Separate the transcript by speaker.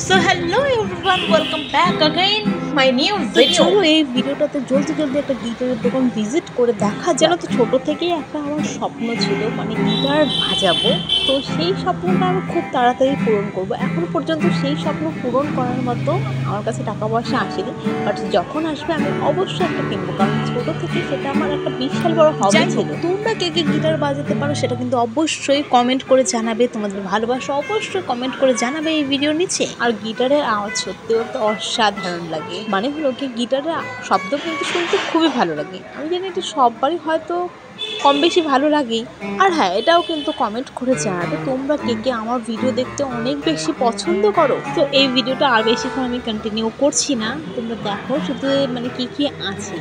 Speaker 1: So hello everyone, welcome back again my new video.
Speaker 2: চলো এই ভিডিওটাতে জলদি একটা গিটারের দোকান ভিজিট করে দেখা যেন। তো ছোট থেকেই একটা আমার স্বপ্ন ছিল, মানে গিটার বাজাবো। তো সেই স্বপ্নটা আমি খুব তাড়াতাড়ি পূরণ করব। এখনো পর্যন্ত সেই স্বপ্ন পূরণ করার মতো আমার কাছে টাকা পয়সা আসেনি, বাট যখন আসবে আমি অবশ্যই একটা কিনবো, কারণ ছোট থেকে সেটা আমার একটা বিশাল বড় হবি ছিল। তোমরা কে কে গিটার বাজাতে পারো সেটা কিন্তু অবশ্যই কমেন্ট করে জানাবে। তোমাদের ভালোবাসা অবশ্যই কমেন্ট করে জানাবে এই ভিডিওর নিচে। আর গিটারের আওয়াজ সত্যিও তো অসাধারণ লাগে, মানে হলো কি গিটারের শব্দ কিন্তু শুনতে খুবই ভালো লাগে। আমি জানি এটা সববারই হয়তো কম বেশি ভালো লাগেই। আর হ্যাঁ, এটাও কিন্তু কমেন্ট করে জানাবে তোমরা কে কে আমার ভিডিও দেখতে অনেক বেশি পছন্দ করো। তো এই ভিডিওটা আর বেশিক্ষণ আমি কন্টিনিউ করছি না, তোমরা দেখো শুধু মানে কি কি আছে।